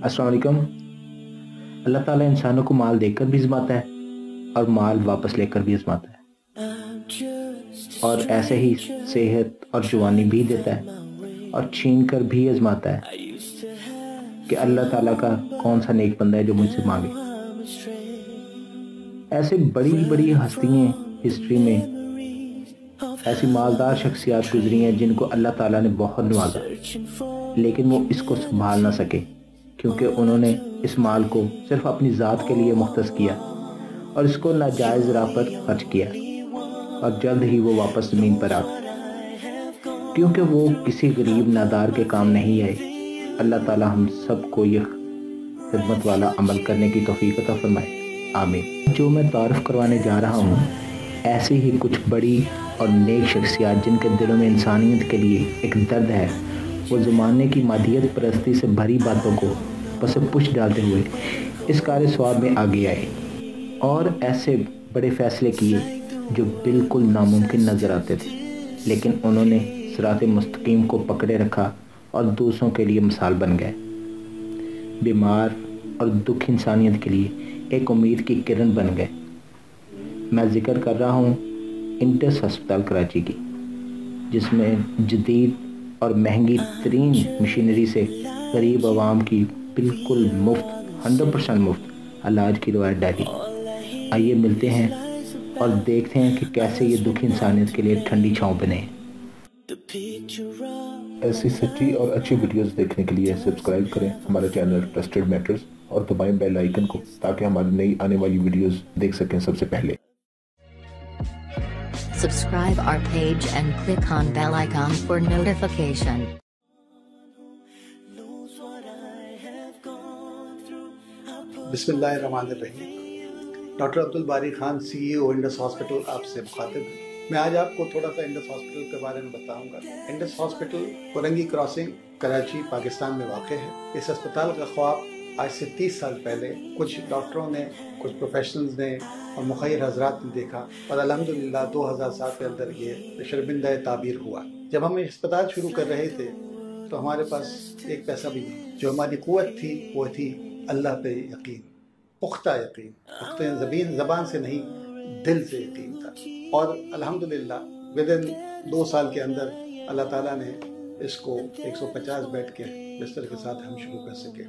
السلام علیکم۔ اللہ تعالیٰ انسانوں کو مال دے کر بھی آزماتا ہے اور مال واپس لے کر بھی آزماتا ہے، اور ایسے ہی صحت اور جوانی بھی دیتا ہے اور چھین کر بھی آزماتا ہے کہ اللہ تعالیٰ کا کون سا نیک بندہ ہے جو مجھ سے مانگے۔ ایسے بڑی بڑی ہستیاں ہسٹری میں، ایسی مالدار شخصیات گزری ہیں جن کو اللہ تعالیٰ نے بہت نوازا، لیکن وہ اس کو سنبھال نہ سکے کیونکہ انہوں نے اس مال کو صرف اپنی ذات کے لیے مختص کیا اور اس کو ناجائز راہ پر خرچ کیا، اور جلد ہی وہ واپس زمین پر آ گئے کیونکہ وہ کسی غریب نادار کے کام نہیں آئے۔ اللہ تعالیٰ ہم سب کو یہ خدمت والا عمل کرنے کی توفیق عطا فرمائے، آمین۔ جو میں تعارف کروانے جا رہا ہوں، ایسی ہی کچھ بڑی اور نیک شخصیات جن کے دلوں میں انسانیت کے لیے ایک درد ہے، وہ زمانے کی مادیت پرستی سے بھری باتوں کو پس پش ڈالتے ہوئے اس کار ثواب میں آگے آئے اور ایسے بڑے فیصلے کیے جو بالکل ناممکن نظر آتے تھے، لیکن انہوں نے صراط مستقیم کو پکڑے رکھا اور دوسروں کے لیے مثال بن گئے۔ بیمار اور دکھ انسانیت کے لیے ایک امید کی کرن بن گئے۔ میں ذکر کر رہا ہوں انڈس ہسپتال کراچی کی، جس میں جدید اور مہنگی ترین مشینری سے غریب عوام کی بالکل مفت 100% مفت علاج کی روایت ڈالی۔ آئیے ملتے ہیں اور دیکھتے ہیں کہ کیسے یہ دکھ انسانیت کے لیے ٹھنڈی چھاؤں بنے ہیں۔ ایسی سچی اور اچھی ویڈیوز دیکھنے کے لیے سبسکرائب کریں ہمارا چینل ٹرسٹڈ میٹرز اور دبائیں بیل آئیکن کو تاکہ ہماری نئی آنے والی ویڈیوز دیکھ سکیں سب سے پہلے۔ Subscribe our page and click on bell icon for notification. بسم اللہ الرحمن الرحیم۔ Doctor Abdulbari Khan CEO Indus hospital آپ سے مخاطب ہیں۔ میں آج آپ کو تھوڑا سا انڈس ہاسپٹل کے بارے میں بتاؤں گا۔ انڈس ہاسپٹل فرنگی کراسنگ کراچی پاکستان میں واقع ہے۔ اس اسپتال کا خواب آج سے 30 سال پہلے کچھ ڈاکٹروں نے، کچھ پروفیشنلز نے اور مخیر حضرات نے دیکھا اور الحمدللہ 2007 کے اندر یہ شرمندہ تعبیر ہوا۔ جب ہم اسپتال شروع کر رہے تھے تو ہمارے پاس ایک پیسہ بھی نہیں۔ جو ہماری قوت تھی وہ تھی اللہ پہ یقین، پختہ یقین، پختہ زبان سے نہیں دل سے یقین تھا، اور الحمدللہ ودن 2 سال کے اندر اللہ تعالیٰ نے اس کو 150 بیڈ کے بستر کے ساتھ ہم شروع کر سکے۔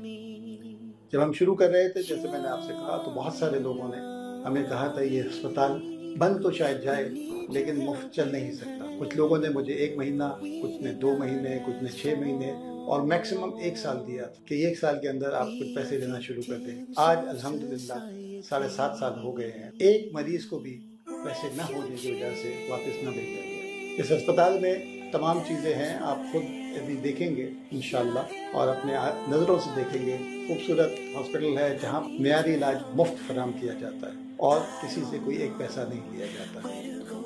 جب ہم شروع کر رہے تھے، جیسے میں نے آپ سے کہا، تو بہت سارے لوگوں نے ہمیں کہا تھا یہ اسپتال بند تو شاید جائے لیکن مفت چل نہیں سکتا۔ کچھ لوگوں نے مجھے 1 مہینہ، کچھ نے 2 مہینے، کچھ نے 6 مہینے اور میکسیمم 1 سال دیا تھا کہ 1 سال کے اندر آپ کچھ پیسے دینا شروع کر دیں۔ آج الحمدللہ 7.5 سال ہو گئے ہیں، ایک مریض کو بھی پیسے نہ ہونے کی وجہ سے واپس نہ بھیجا گیا۔ اس اسپتال میں تمام چیزیں ہیں، آپ خود ابھی دیکھیں گے انشاءاللہ اور اپنے نظروں سے دیکھیں گے۔ خوبصورت ہاسپٹل ہے جہاں معیاری علاج مفت فراہم کیا جاتا ہے اور کسی سے کوئی ایک پیسہ نہیں لیا جاتا۔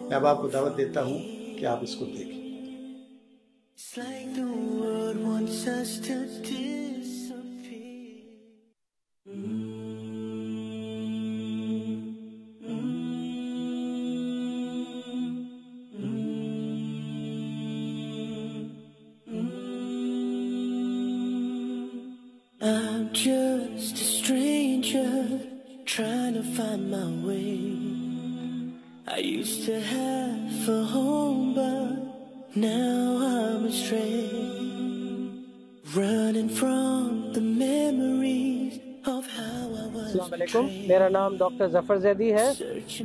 میں اب آپ کو دعوت دیتا ہوں کہ آپ اس کو دیکھیں۔ I'm just a stranger trying to find my way. I used to have a home but now I'm astray, running from the memories of how I was. السلام علیکم، میرا نام ڈاکٹر ظفر زیدی ہے۔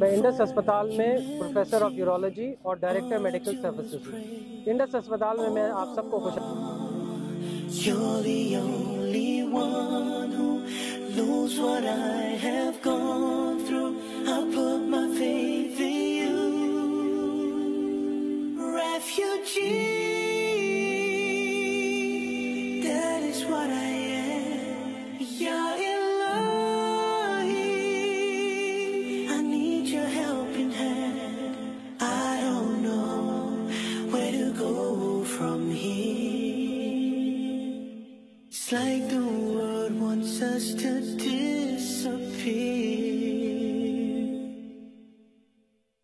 میں انڈس اسپتال میں پروفیسر آف یورولوجی اور director medical services ہوں۔ انڈس اسپتال میں میں آپ سب کو خوش You're the only one who knows what I have gone through. I put my faith in you, refugee. That is what I am. Ya Ilahi, I need your helping hand. I don't know where to go from here. It's like the world wants us to disappear.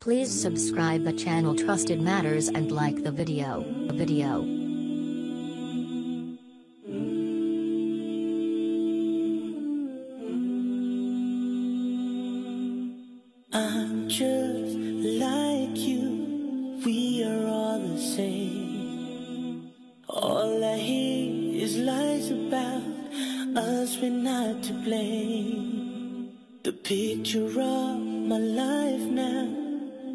Please subscribe the channel Trusted Matters and like the video. we're not to blame. The picture of my life now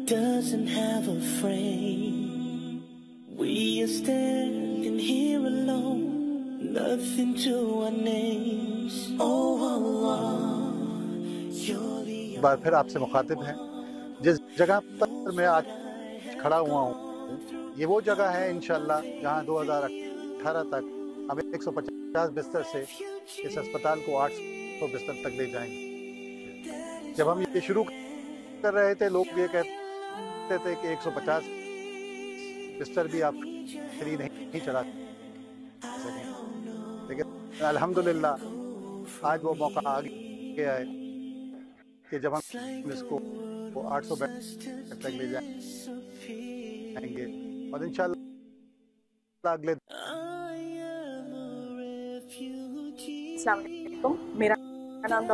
doesn't have a frame. We are standing here alone, nothing to our names. Oh Allah, you're the ایک بار پھر آپ سے مخاطب ہیں. جس جگہ پر میں آج کھڑا ہوا ہوں یہ وہ جگہ ہے انشاءاللہ جہاں 2018 تک ہم 150 بستر سے اس اسپتال کو 800 بستر تک لے جائیں گے. جب ہم یہ شروع کر رہے تھے لوگ یہ کہتے تھے کہ 150 بستر بھی آپ فری نہیں چڑھا سکیں، لیکن الحمدللہ آج وہ موقع آ گیا ہے کہ جب ہم اس کو 800 بیڈ تک لے جائیں گے اور انشاءاللہ اگلے. السلام علیکم. میرا نام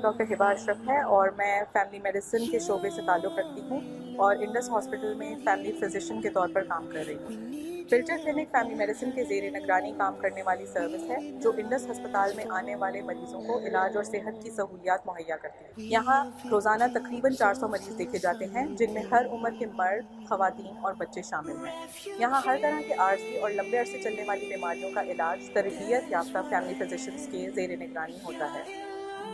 ڈاکٹر ہبا اشرف ہے اور میں فیملی میڈیسن کے شعبے سے تعلق رکھتی ہوں اور انڈس ہاسپٹل میں فیملی فزیشین کے طور پر کام کر رہی ہوں. فلٹر کلینک فیملی میڈیسن کے زیر نگرانی کام کرنے والی سروس ہے جو انڈس ہسپتال میں آنے والے مریضوں کو علاج اور صحت کی سہولیات مہیا کرتی ہے. یہاں روزانہ تقریباً 400 مریض دیکھے جاتے ہیں جن میں ہر عمر کے مرد، خواتین اور بچے شامل ہیں. یہاں ہر طرح کے عارضی اور لمبے عرصے چلنے والی بیماریوں کا علاج تربیت یافتہ فیملی فزیشینز کے زیر نگرانی ہوتا ہے.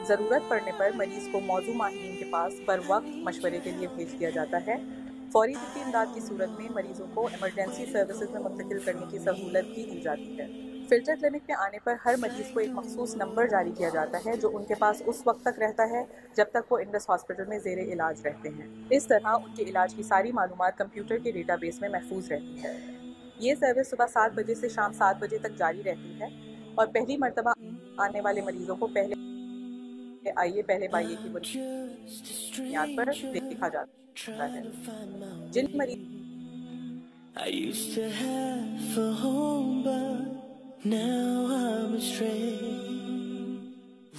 ضرورت پڑنے پر مریض کو موضوع ماہرین کے پاس بر وقت مشورے کے لیے بھیج دیا جاتا ہے. فوری طبی امداد کی صورت میں مریضوں کو ایمرجنسی سروسز میں منتقل کرنے کی سہولت بھی دی جاتی ہے. فلٹر کلینک میں آنے پر ہر مریض کو ایک مخصوص نمبر جاری کیا جاتا ہے جو ان کے پاس اس وقت تک رہتا ہے جب تک وہ انڈس ہاسپٹل میں زیر علاج رہتے ہیں. اس طرح ان کے علاج کی ساری معلومات کمپیوٹر کے ڈیٹا بیس میں محفوظ رہتی ہے. یہ سروس صبح 7 بجے سے شام 7 بجے تک جاری رہتی ہے اور پہلی مرتبہ آنے والے مریضوں کو پہلے بائیے کی بنیاد پر دیکھا جاتا ہے. جن مریض I used to have a home, but now I'm astray,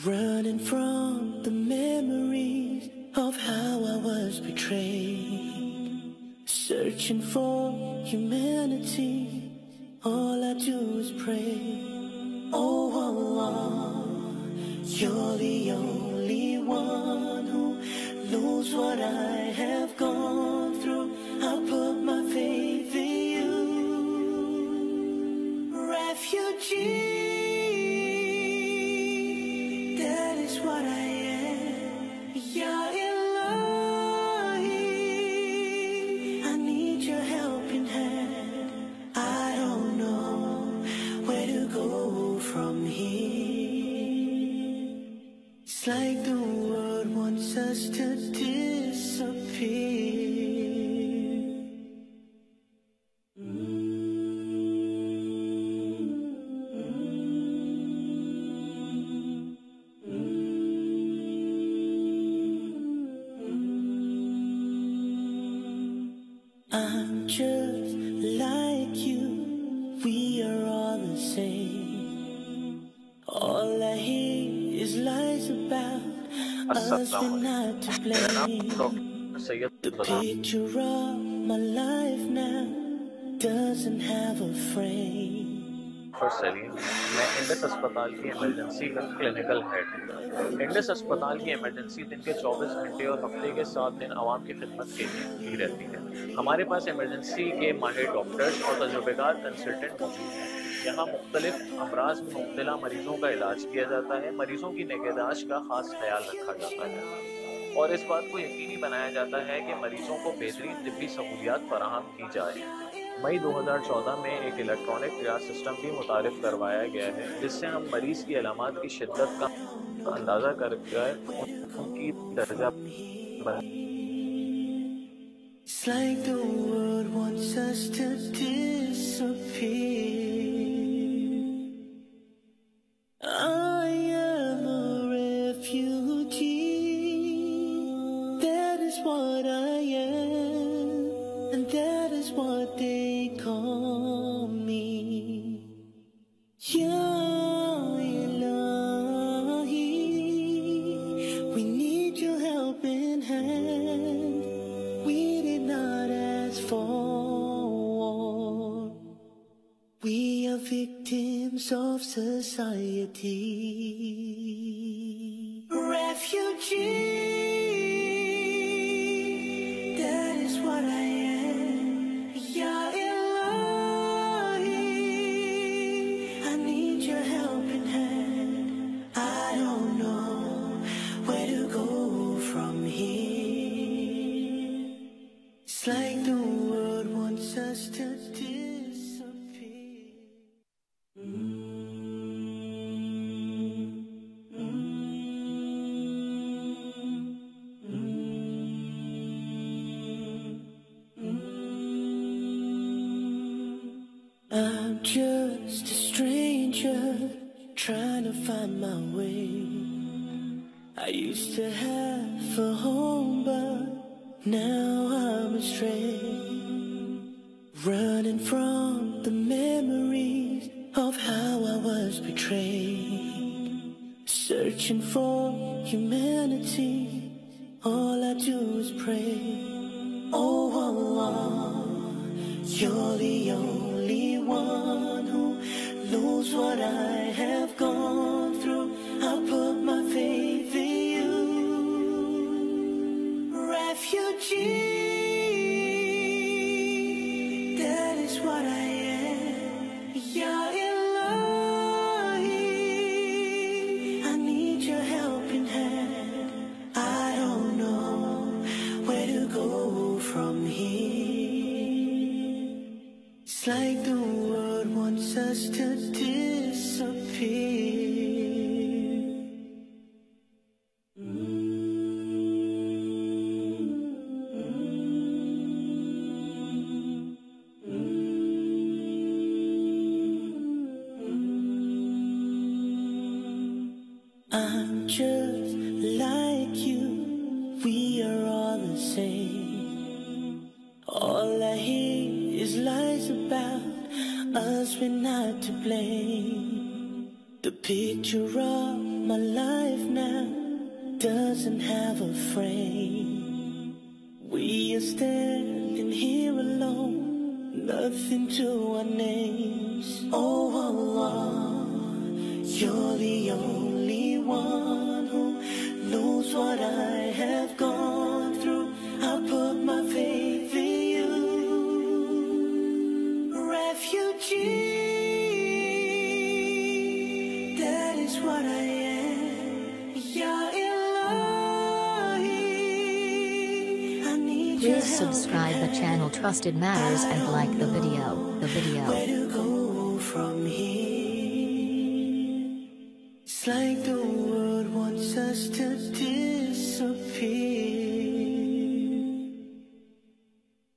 running from the memories of how I was betrayed, searching for humanity, all I do is pray. Oh Allah, you're the only one who knows what I have gone through. I put my faith in you, refugee, that is what I am. Ya Ilahi, I need your helping hand. I don't know where to go from here. It's like the world wants us to disappear. I'm just like you, we are all the same. All I hear is lies about us, we're not to blame. The picture of my life now doesn't have a frame. سلیم، میں Indus اسپتال کی emergency کا clinical head ہوں. Indus اسپتال کی emergency دن کے 24 گھنٹے اور ہفتے کے 7 دن عوام کی خدمت کے لیے کھلی رہتی ہے. ہمارے پاس ایمرجنسی کے ماہر ڈاکٹرز اور تجربہ کار کنسلٹنٹ موجود ہیں. یہاں مختلف امراض میں مبتلا مریضوں کا علاج کیا جاتا ہے. مریضوں کی نگہداشت کا خاص خیال رکھا جاتا ہے اور اس بات کو یقینی بنایا جاتا ہے کہ مریضوں کو بہترین طبی سہولیات فراہم کی جائے. مئی 2014 میں ایک الیکٹرانک ٹریاج سسٹم بھی متعارف کروایا گیا ہے جس سے ہم مریض کی علامات کی شدت کا اندازہ کر کے ان کی درجہ بندی. It's like the world wants us to disappear. I am a refugee, that is what I am, and that is what they call me. Ya Ilahi, we need your helping hand. We did not ask for war. of society. Refugee, that is what I am. Ya Ilahi, I need your helping hand. I don't know where to go from here. It's like the world wants us to disappear. I'm just a stranger trying to find my way. I used to have a home, but now I'm astray. Running from the memories of how I was betrayed. Searching for humanity, all I do is pray. Oh Allah, you're the only one who knows what I have gone through. I put my faith in you. Refugee, that is what I am. Ya Ilahi, I need your helping hand. I don't know where to go from here. It's like the world wants us to disappear. I'm just like you, we are all the same. All I hear is lies about us, we're not to blame. The picture of my life now doesn't have a frame. We are standing here alone, nothing to our names. Oh Allah, you're the only one who knows what I have gone through. I put my faith in you. Refugee, that is what I am. Ya Ilahi, I need your Please subscribe the channel Trusted Matters and like the video. Where to go from here? It's like the world wants us to disappear.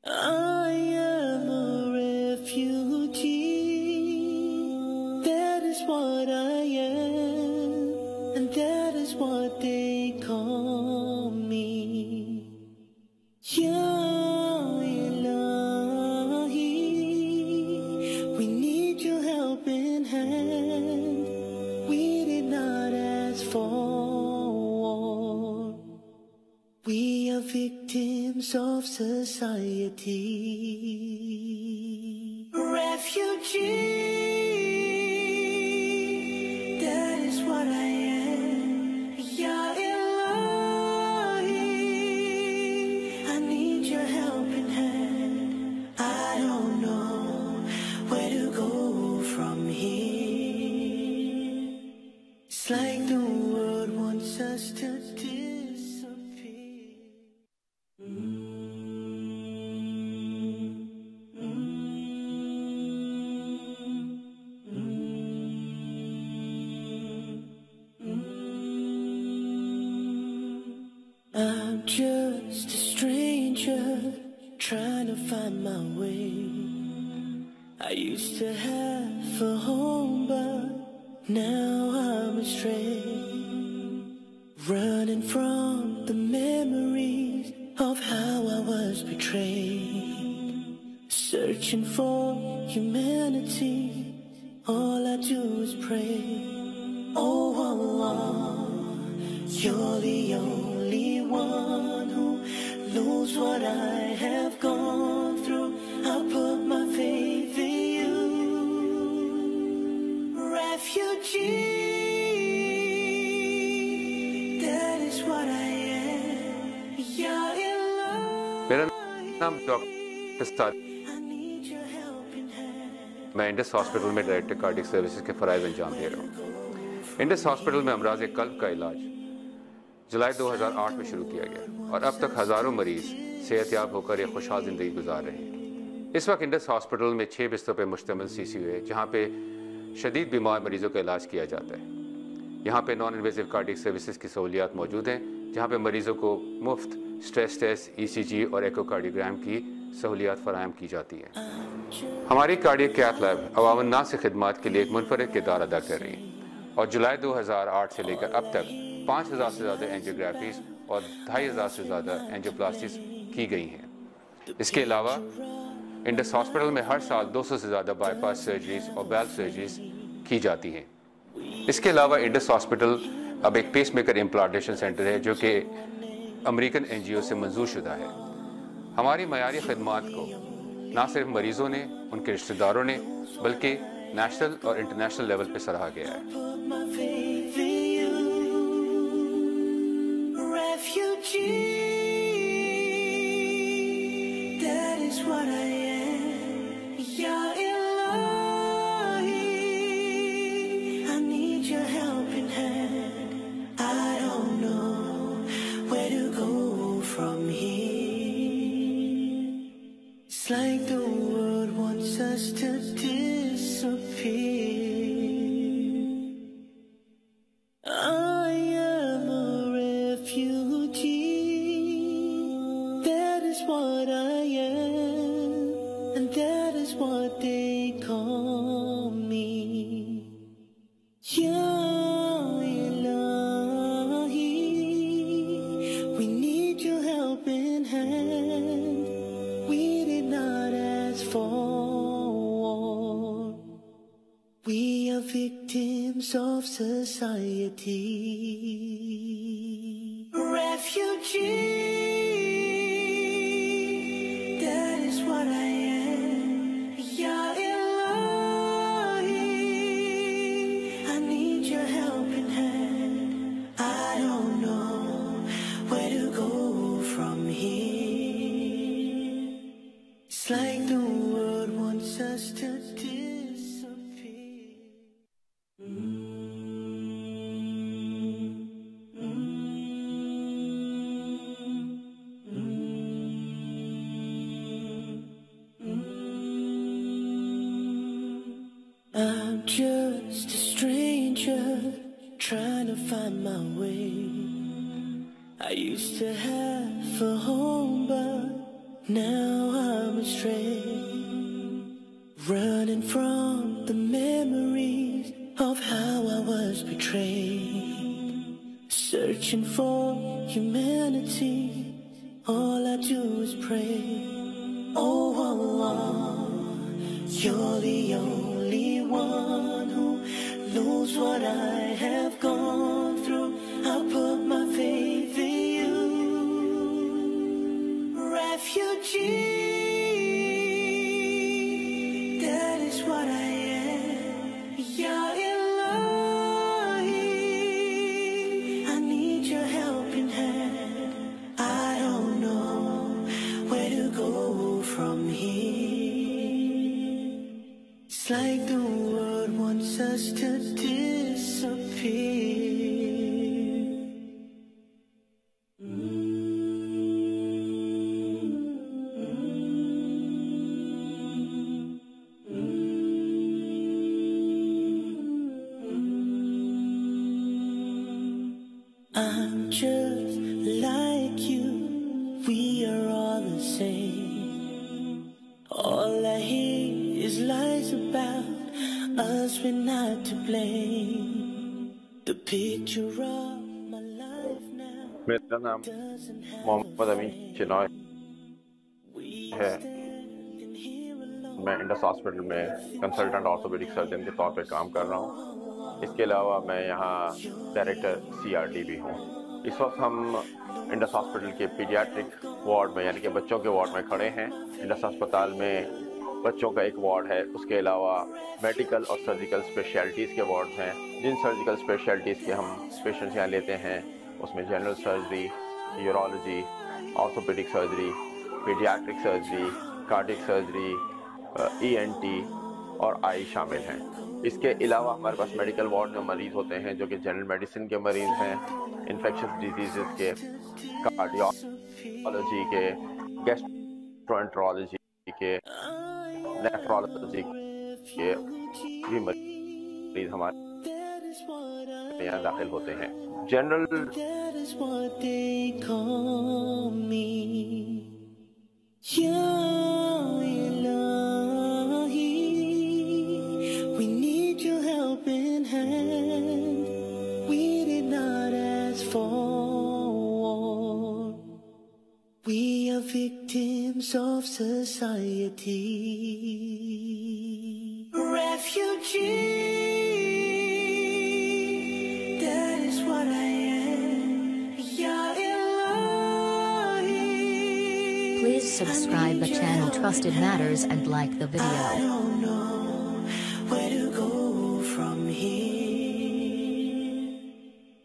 I am a refugee. That is what I am, and that is what they call me. Ya Ilahi, we need your helping hand. We did not ask for war. We are victims of society. Refugee, that is what I am. Ya Ilahi, I need your helping hand. I don't know where to go from here. It's like the world wants us to disappear. I'm just a stranger trying to find my way. I used to have a home, but now I'm astray. Running from the memories of how I was betrayed. Searching for humanity, all I do is pray. Oh Allah, you're the only one who knows what I have gone through. I put my faith in you. मेरा नाम doctor साद, मैं Indus hospital में director cardiac services के फ़राइज़ अंजाम दे रहा हूँ। Indus hospital में अमराज़ क़ल्ब का इलाज जुलाई 2008 में शुरू किया गया और अब तक हज़ारों मरीज़ सेहतयाब होकर एक खुशहाल ज़िंदगी गुजार रहे हैं। इस वक्त इंडस हॉस्पिटल में 6 बिस्तरों पर मुश्तमिल CCU है, जहाँ पे शदीद बीमार मरीज़ों का इलाज किया जाता है। यहाँ पे नॉन इन्वेसिव कार्डियक सर्विसेज की सहूलियात मौजूद हैं, जहाँ पे मरीज़ों को मुफ्त स्ट्रेस टेस्ट, ECG और एकोकार्डियोग्राम की सहूलियात फराहम की जाती हैं। हमारी कार्डियक कैथ लैब अवाम नास से खिदमात के लिए एक मुनफरद किरदार अदा कर रही है और जुलाई 2008 से लेकर अब तक 5000 से ज़्यादा एंजियोग्राफीज और 2500 से ज़्यादा एंजियोप्लास्टीज की गई हैं। इसके अलावा इंडस हॉस्पिटल में हर साल 200 से ज़्यादा बाईपास सर्जरीज और वाल्व सर्जरीज की जाती हैं। इसके अलावा इंडस हॉस्पिटल अब एक पेसमेकर इम्प्लांटेशन सेंटर है जो कि अमेरिकन NGO से मंजूर शुदा है। हमारी मयारी खिदमात को ना सिर्फ मरीज़ों ने, उनके रिश्तेदारों ने, बल्कि नेशनल और इंटरनेशनल लेवल पर सराहा गया है। Like the world wants us to disappear. I am a refugee, that is what I am, and that is what they call me. Ya Ilahi, we need your helping hand. We did not ask for war. We are victims of society. Refugee, that is what I am. Ya Ilahi, I need your helping hand. I don't know where to go from here. It's like the world wants us to disappear. I'm just a stranger trying to find my way. I used to have a home, but now I'm astray, running from the memories of how I was betrayed, searching for humanity. All I do is pray. Oh Allah, you're the only one who knows what I have gone through. I put my faith in you. Refugee, that is what I am. Ya Ilahi, I need your helping hand. I don't know where to go from here. It's like the world wants us to disappear. I'm just like you, we are all the same. All I hear is lies about us, we're not to blame. The picture of my life now. मेरा नाम मोहम्मद अमीन चिनॉय है। मैं Indus hospital में consultant orthopaedic surgeon के तौर पे काम कर रहा हूँ। इसके अलावा मैं यहाँ डायरेक्टर CRD भी हूँ। इस वक्त हम इंडस हॉस्पिटल के पीडियाट्रिक वार्ड में, यानी कि बच्चों के वार्ड में खड़े हैं। इंडस अस्पताल में بچوں کا ایک وارڈ ہے. اس کے علاوہ میڈیکل اور سرجیکل اسپیشلٹیز کے وارڈز ہیں. جن سرجیکل اسپیشلٹیز کے ہم پیشنٹس یہاں لیتے ہیں اس میں general surgery, urology, orthopedic surgery, pediatric surgery, cardiac surgery, ENT اور آئی شامل ہیں. اس کے علاوہ ہمارے پاس میڈیکل وارڈ میں مریض ہوتے ہیں جو کہ جنرل میڈیسن کے مریض ہیں, انفیکشس ڈیزیزز کے, کارڈیولوجی کے, گیسٹرونٹرولوجی کے, نیفرولوجی کے بھی مریض ہمارے یہاں داخل ہوتے ہیں. General We are victims of society, refugee, that is what I am, Ya Ilahi. Please subscribe the channel Trusted Matters and like the I video. don't know where to go from here.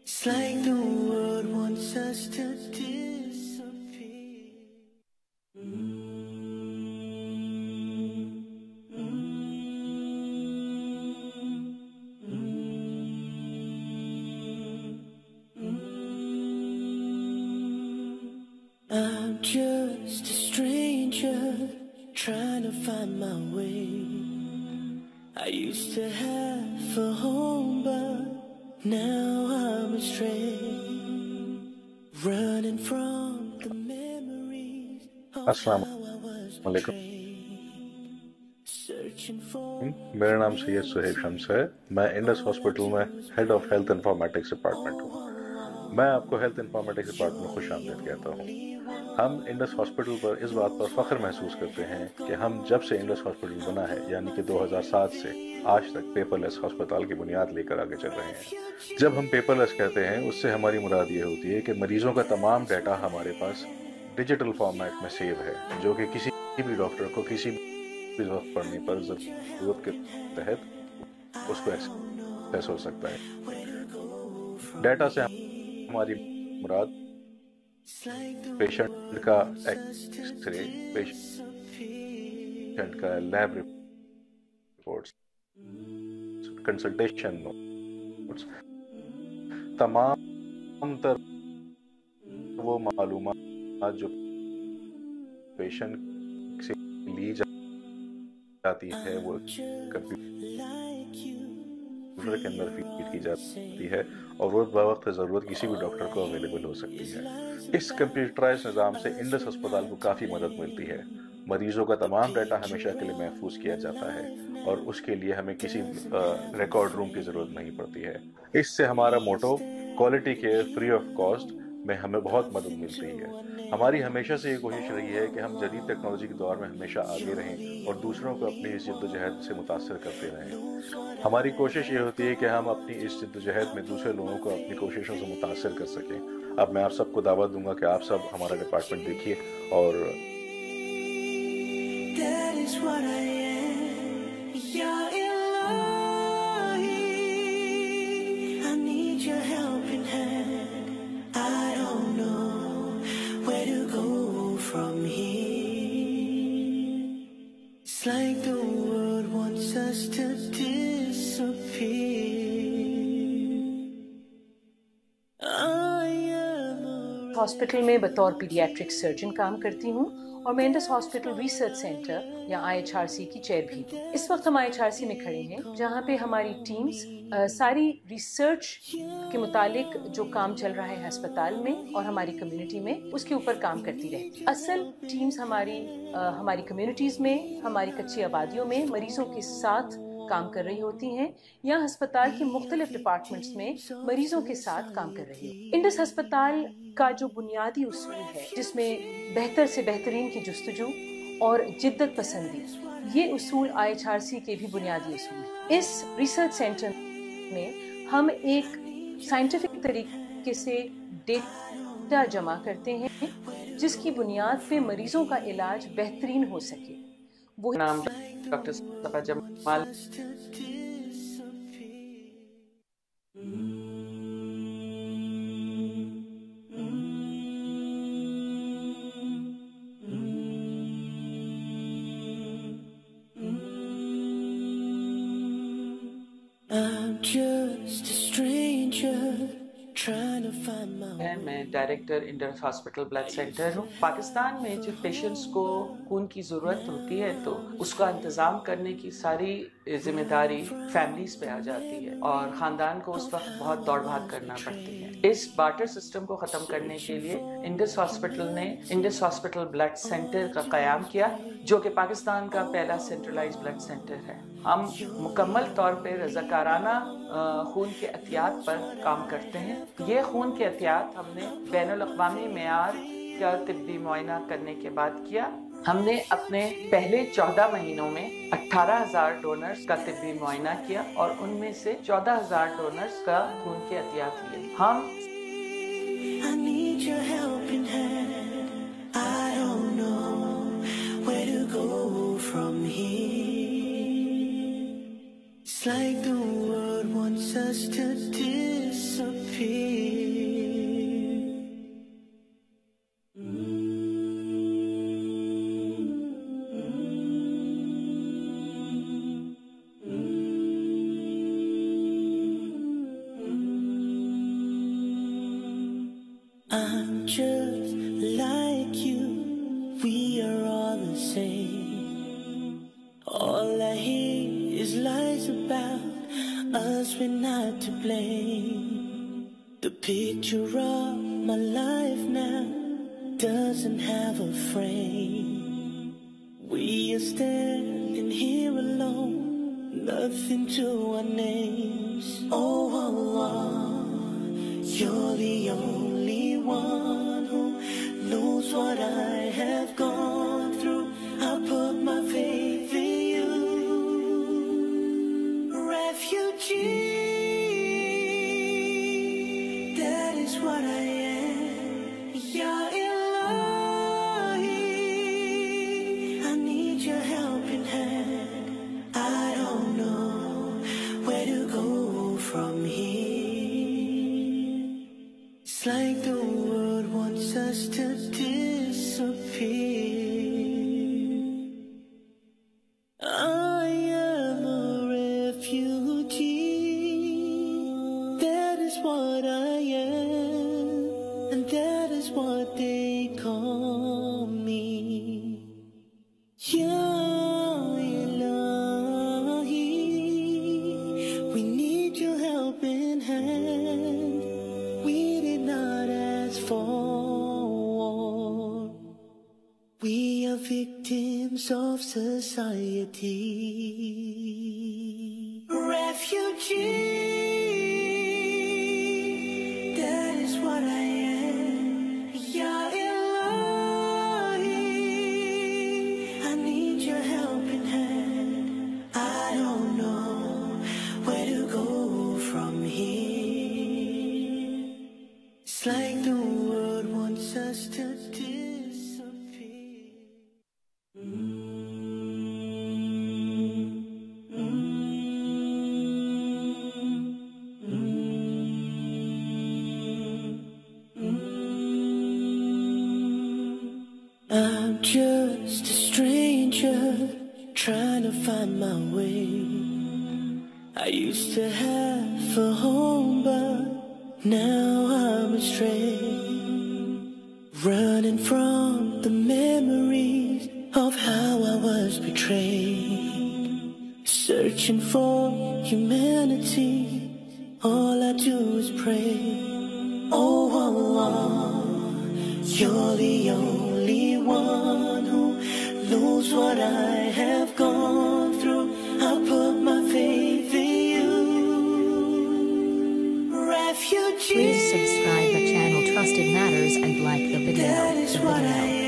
It's like the world wants us to disappear. I'm just a stranger trying to find my way. I used to have a home, but now I'm astray, running from the memories of how I was betrayed, searching for. میرا نام سید سہیل شمس ہے. میں Indus hospital میں head of health informatics department ہوں. میں آپ کو health informatics department میں خوش آمدید کہتا ہوں. ہم انڈس ہاسپٹل پر اس بات پر فخر محسوس کرتے ہیں کہ ہم جب سے انڈس ہاسپٹل بنا ہے یعنی کہ 2007 سے آج تک پیپر لیس ہسپتال کی بنیاد لے کر آگے چل رہے ہیں. جب ہم پیپر لیس کہتے ہیں اس سے ہماری مراد یہ ہوتی ہے کہ مریضوں کا تمام ڈیٹا ہمارے پاس ڈیجیٹل فارمیٹ میں سیو ہے, جو کہ کسی بھی ڈاکٹر کو کسی بھی وقت پڑھنے پر ضرورت کے تحت اس کو ایکسیس ہو سکتا ہے. ڈیٹا سے ہماری مراد پیشنٹ کا ایکس رے, پیشنٹ کا لیب رپورٹس, کنسلٹیشن نوٹس, تمام تر وہ معلومات جو پیشنٹ سے لی جاتی ہے وہ کمپیوٹر کے اندر فیڈ کی جاتی ہے اور وہ بوقت ضرورت کسی بھی ڈاکٹر کو اویلیبل ہو سکتی ہے. اس کمپیوٹرائز نظام سے انڈس ہسپتال کو کافی مدد ملتی ہے. مریضوں کا تمام ڈیٹا ہمیشہ کے لیے محفوظ کیا جاتا ہے اور اس کے لیے ہمیں کسی ریکارڈ روم کی ضرورت نہیں پڑتی ہے. اس سے ہمارا motto quality care free of cost میں ہمیں بہت مدد مل رہی ہے. ہماری ہمیشہ سے یہ کوشش رہی ہے کہ ہم جدید ٹیکنالوجی کے دور میں ہمیشہ آگے رہیں اور دوسروں کو اپنی اس جدوجہد سے متاثر کرتے رہیں. ہماری کوشش یہ ہوتی ہے کہ ہم اپنی اس جدوجہد میں دوسرے لوگوں کو اپنی کوششوں سے متاثر کر سکیں. اب میں آپ سب کو دعوت دوں گا کہ آپ سب ہمارا ڈپارٹمنٹ دیکھیے اور ہاسپٹل میں بطور پیڈیاٹرک سرجن کام کرتی ہوں اور میں انڈس ہاسپٹل ریسرچ سینٹر یا IHRC کی چیئر بھی ہوں. اس وقت ہم IHRC میں کھڑے ہیں جہاں پہ ہماری ٹیمز ساری ریسرچ کے متعلق جو کام چل رہا ہے ہسپتال میں اور ہماری کمیونٹی میں اس کے اوپر کام کرتی رہتی. اصل ٹیمز ہماری کمیونٹیز میں, ہماری کچی آبادیوں میں مریضوں کے ساتھ کام کر رہی ہوتی ہیں یا ہسپتال کے مختلف ڈپارٹمنٹس میں مریضوں کے ساتھ کام کر رہی ہوتی ہیں. انڈس ہسپتال کا جو بنیادی اصول ہے جس میں بہتر سے بہترین کی جستجو اور جدت پسندی, یہ اصول IHRC کے بھی بنیادی اصول ہیں. اس ریسرچ سینٹر میں ہم ایک سائنٹیفک طریقے سے ڈیٹا جمع کرتے ہیں جس کی بنیاد پہ مریضوں کا علاج بہترین ہو سکے. وہ نام डॉक्टर सफा जमाल। मैं director Indus hospital blood centre हूँ। पाकिस्तान में जब पेशेंट्स को खून की ज़रूरत होती है तो उसका इंतज़ाम करने की सारी जिम्मेदारी फैमिलीज पे आ जाती है और ख़ानदान को उस वक्त बहुत दौड़ भाग करना पड़ती है। इस बार्टर सिस्टम को ख़त्म करने के लिए इंडस हॉस्पिटल ने इंडस हॉस्पिटल ब्लड सेंटर का क़याम किया, जो कि पाकिस्तान का पहला सेंट्रलाइज ब्लड सेंटर है। हम मुकम्मल तौर पे रज़ाकाराना खून के एहतियात पर काम करते हैं। ये खून के एहतियात हमने बैनुल-अक़वामी मेयार का तिब्बी मुआयना करने के बाद किया। हमने अपने पहले 14 महीनों में 18,000 डोनर्स का तिब्बी मुआयना किया और उनमें से 14,000 डोनर्स का खून के एहतियात लिए। हम It's like the world wants us to disappear. I'm just like you, we are all the same. All I hear is lies about us, we're not to blame. The picture of my life now doesn't have a frame. We are standing here alone, nothing to our names. Oh, you're the only one who knows what I have gone through. I put my faith in you. Refugee, that is what I am. Ya Ilahi, I need your helping hand. I don't know where to go from here. It's like the world wants us to disappear. I am a refugee, that is what I am, and that is what they call me. Ya Ilahi, we need your helping hand. We did not ask for war. We are victims of society. Refugee, that is what I am. Ya Ilahi, I need your helping hand. I don't know where to go from here. It's like the world wants us to disappear. I'm just a stranger trying to find my way. I used to have a home, but now I'm astray. Running from the memories of how I was betrayed. Searching for humanity, all I do is pray. Oh Allah, you're the only one who knows what I have gone through. I put my faith in you. Refugee, Please subscribe the channel Trusted Matters and like the video. that is what I am.